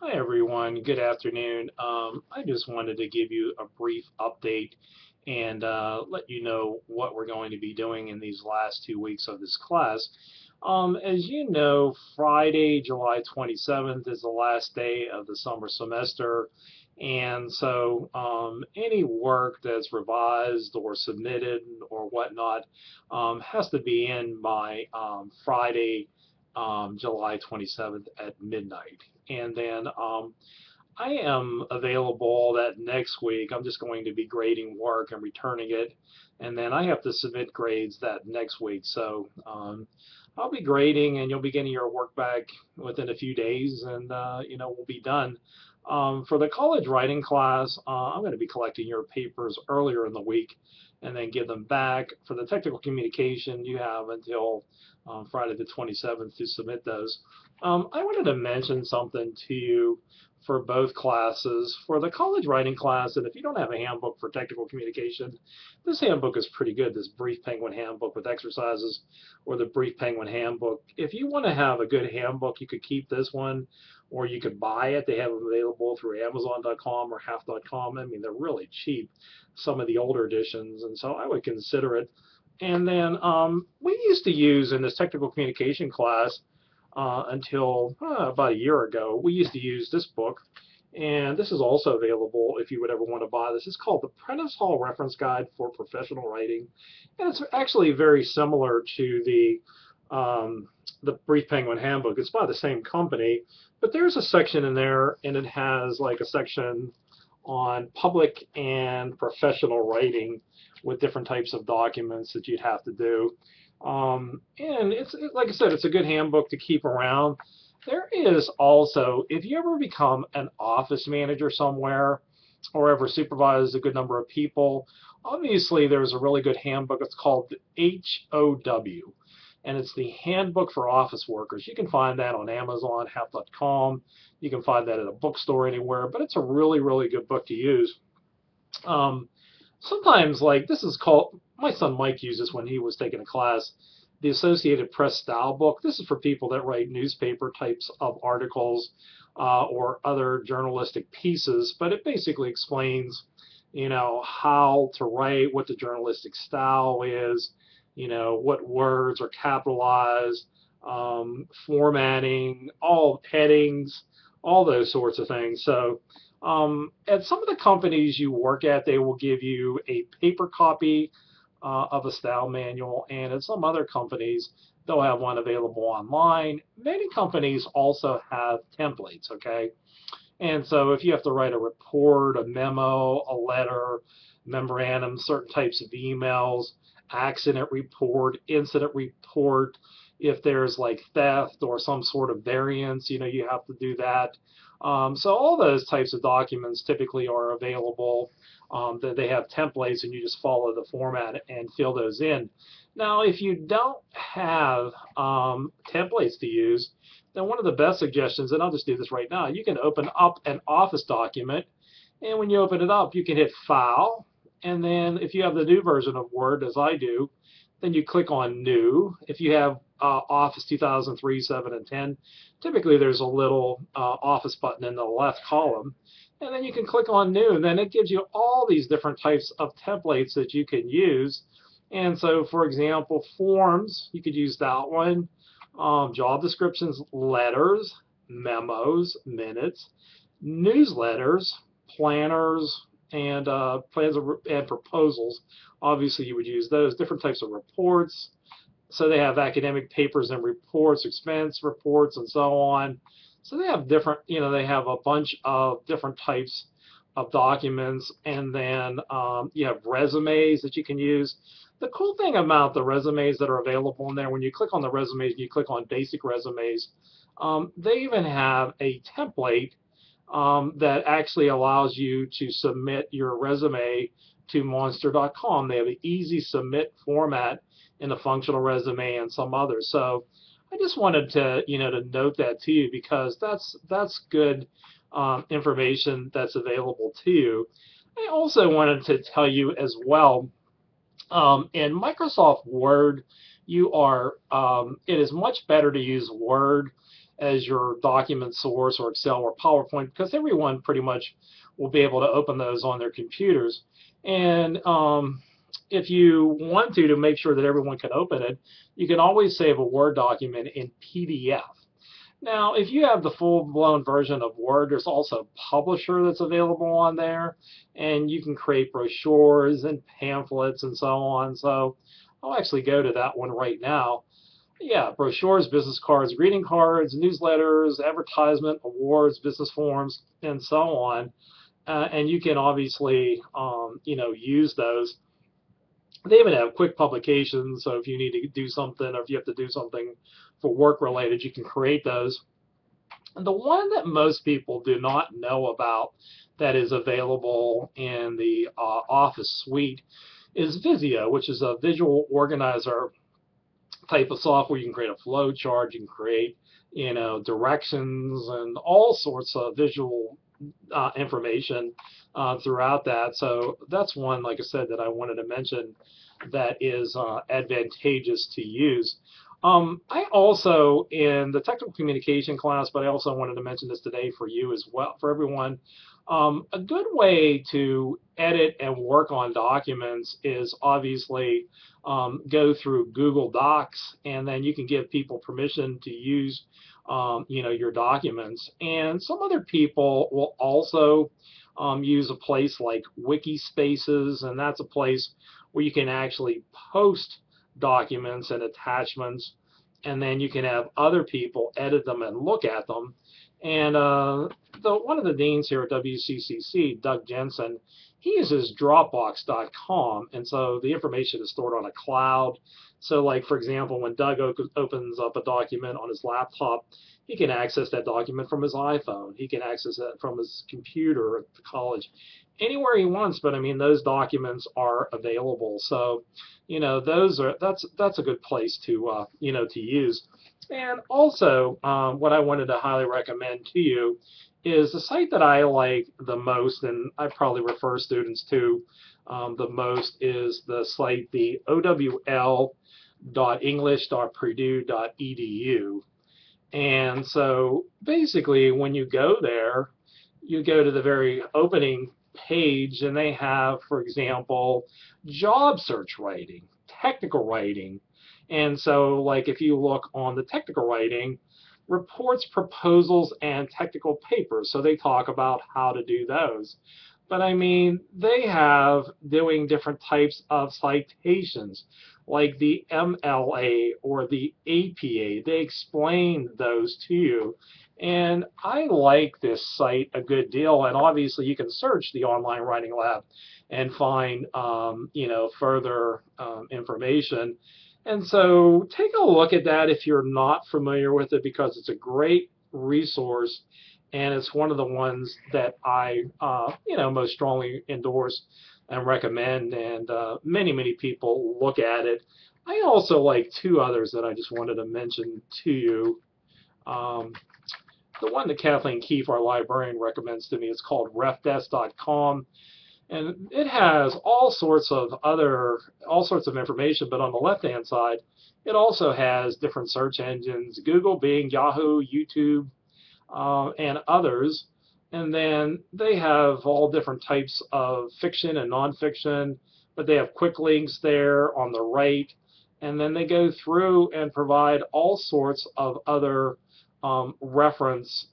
Hi everyone, good afternoon. I just wanted to give you a brief update and let you know what we're going to be doing in these last 2 weeks of this class. As you know, Friday, July 27th is the last day of the summer semester, and so any work that's revised or submitted or whatnot has to be in by Friday, July 27th at midnight. And then I am available that next week. I'm just going to be grading work and returning it. And then I have to submit grades that next week. So I'll be grading and you'll be getting your work back within a few days and we'll be done. For the college writing class, I'm going to be collecting your papers earlier in the week and then give them back. For the technical communication, you have until Friday the 27th to submit those. I wanted to mention something to you for both classes. For the college writing class, and if you don't have a handbook for technical communication, this handbook is pretty good, this Brief Penguin Handbook with exercises, or the Brief Penguin Handbook. If you want to have a good handbook, you could keep this one, or you could buy it. They have them available through Amazon.com or Half.com. I mean, they're really cheap, some of the older editions, and so I would consider it. And then we used to use in this technical communication class until about a year ago, we used to use this book. And this is also available if you would ever want to buy this. It's called the Prentice Hall Reference Guide for Professional Writing. And it's actually very similar to the Brief Penguin Handbook. It's by the same company, but there's a section in there, and it has like a section on public and professional writing with different types of documents that you'd have to do. And like I said, it's a good handbook to keep around. There is also, if you ever become an office manager somewhere or ever supervise a good number of people, obviously there's a really good handbook. It's called the HOW, and it's the Handbook for Office Workers. You can find that on Amazon, Half.com. You can find that at a bookstore anywhere, but it's a really, really good book to use. Um, Sometimes, like this is called, my son Mike uses when he was taking a class, the Associated Press style book. This is for people that write newspaper types of articles or other journalistic pieces, but it basically explains, how to write, what the journalistic style is, what words are capitalized, formatting, all headings, all those sorts of things. So at some of the companies you work at, they will give you a paper copy of a style manual, and at some other companies, they'll have one available online. Many companies also have templates, okay? And so if you have to write a report, a memo, a letter, memorandum, certain types of emails, accident report, incident report, if there's like theft or some sort of variance, you have to do that. So all those types of documents typically are available. That they have templates, and you just follow the format and fill those in. Now, if you don't have templates to use, then one of the best suggestions, and I'll just do this right now, you can open up an Office document, and when you open it up, you can hit File, and then if you have the new version of Word, as I do, then you click on New. If you have Office 2003, 7, and 10, typically there's a little Office button in the left column, and then you can click on New, and then it gives you all these different types of templates that you can use. And so, for example, forms, you could use that one. Job descriptions, letters, memos, minutes, newsletters, planners, and plans and proposals. Obviously, you would use those. Different types of reports. So they have academic papers and reports, expense reports, and so on. So they have different, they have a bunch of different types of documents, and then you have resumes that you can use. The cool thing about the resumes that are available in there, when you click on the resumes and you click on basic resumes, they even have a template that actually allows you to submit your resume to monster.com. They have an easy submit format in a functional resume and some others. So I just wanted to note that to you, because that's good information that's available to you. I also wanted to tell you as well, in Microsoft Word, it is much better to use Word as your document source or Excel or PowerPoint, because everyone pretty much will be able to open those on their computers. And if you want to make sure that everyone can open it, you can always save a Word document in PDF. Now, if you have the full-blown version of Word, there's also Publisher that's available on there, and you can create brochures and pamphlets and so on. So I'll actually go to that one right now. Yeah, brochures, business cards, greeting cards, newsletters, advertisement, awards, business forms, and so on. And you can obviously, use those. They even have quick publications, so if you need to do something or if you have to do something for work related, you can create those. And the one that most people do not know about that is available in the Office suite is Visio, which is a visual organizer type of software. You can create a flow chart, you can create, directions and all sorts of visual information throughout that. So that's one, like I said, that I wanted to mention that is advantageous to use. I also, in the technical communication class, but I also wanted to mention this today for you as well, for everyone, a good way to edit and work on documents is obviously go through Google Docs, and then you can give people permission to use your documents. And some other people will also use a place like Wikispaces, and that's a place where you can actually post documents and attachments, and then you can have other people edit them and look at them. And one of the deans here at WCCC, Doug Jensen, he uses Dropbox.com, and so the information is stored on a cloud. So, like, for example, when Doug opens up a document on his laptop, he can access that document from his iPhone. He can access it from his computer at the college, anywhere he wants. But I mean, those documents are available. So, that's a good place to to use. And also, what I wanted to highly recommend to you is the site that I like the most, and I probably refer students to the most, is the site, the owl.english.purdue.edu. And so basically, when you go there, you go to the very opening page, and they have, for example, job search writing, technical writing. And so, like, if you look on the technical writing, reports, proposals, and technical papers. So they talk about how to do those. But I mean, they have doing different types of citations, like the MLA or the APA. They explain those to you. And I like this site a good deal. And obviously, you can search the Online Writing Lab and find, further information. And so take a look at that if you're not familiar with it, because it's a great resource, and it's one of the ones that I, most strongly endorse and recommend, and many people look at it. I also like two others that I just wanted to mention to you. The one that Kathleen Keefe, our librarian, recommends to me is called refdesk.com. And it has all sorts of information, but on the left-hand side, it also has different search engines: Google, Bing, Yahoo, YouTube, and others. And then they have all different types of fiction and nonfiction, but they have quick links there on the right. And then they go through and provide all sorts of other reference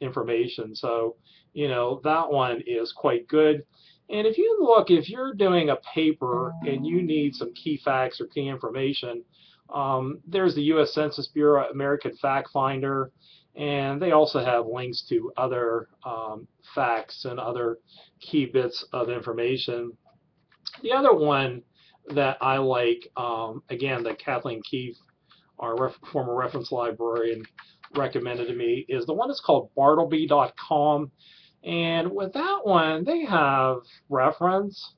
information. So, that one is quite good. And if you look, if you're doing a paper and you need some key facts or key information, there's the U.S. Census Bureau American Fact Finder, and they also have links to other facts and other key bits of information. The other one that I like, again, that Kathleen Keefe, our former reference librarian, recommended to me, is the one that's called Bartleby.com. And with that one, they have reference,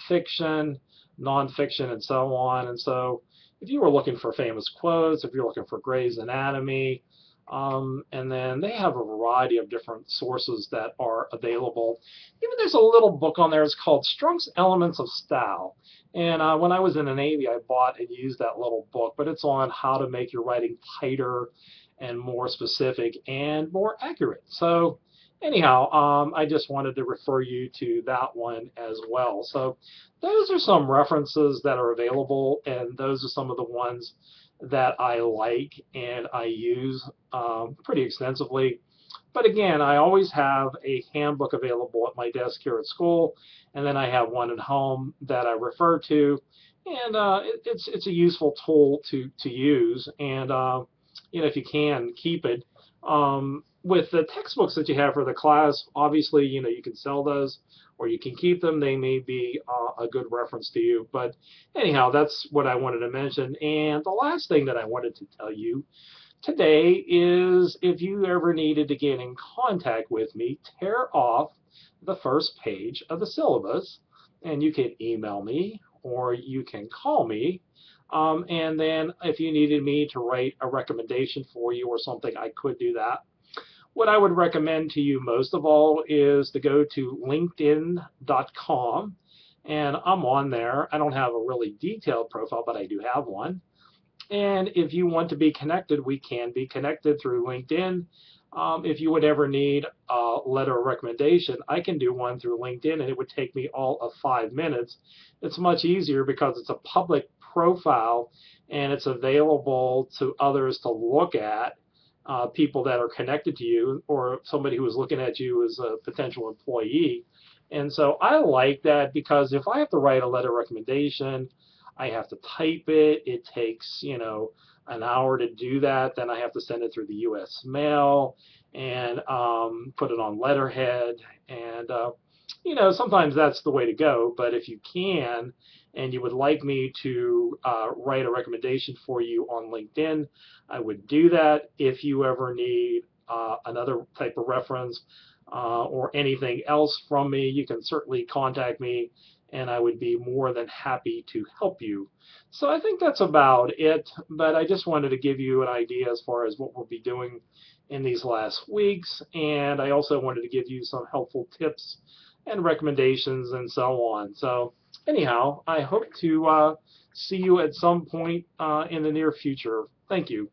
fiction, nonfiction, and so on. And so if you were looking for famous quotes, if you're looking for Gray's Anatomy, and then they have a variety of different sources that are available. Even there's a little book on there. It's called Strong's Elements of Style. And when I was in the Navy, I bought and used that little book, but it's on how to make your writing tighter and more specific and more accurate. So anyhow, I just wanted to refer you to that one as well. So those are some references that are available, and those are some of the ones that I like and I use pretty extensively. But again, I always have a handbook available at my desk here at school, and then I have one at home that I refer to, and it's a useful tool to use. And if you can keep it. With the textbooks that you have for the class, obviously you can sell those or you can keep them. They may be a good reference to you. But anyhow, that's what I wanted to mention. And the last thing that I wanted to tell you today is if you ever needed to get in contact with me, tear off the first page of the syllabus, and you can email me or you can call me. And then if you needed me to write a recommendation for you or something, I could do that. What I would recommend to you most of all is to go to linkedin.com, and I'm on there. I don't have a really detailed profile, but I do have one. And if you want to be connected, we can be connected through LinkedIn. If you would ever need a letter of recommendation, I can do one through LinkedIn, and it would take me all of 5 minutes. It's much easier because it's a public profile, and it's available to others to look at, people that are connected to you or somebody who is looking at you as a potential employee. And so I like that because if I have to write a letter of recommendation, I have to type it. It takes, an hour to do that. Then I have to send it through the U.S. mail and put it on letterhead. And, sometimes that's the way to go. But if you can, and you would like me to write a recommendation for you on LinkedIn, I would do that. If you ever need another type of reference or anything else from me, you can certainly contact me, and I would be more than happy to help you. So I think that's about it, but I just wanted to give you an idea as far as what we'll be doing in these last weeks, and I also wanted to give you some helpful tips and recommendations and so on. So anyhow, I hope to see you at some point in the near future. Thank you.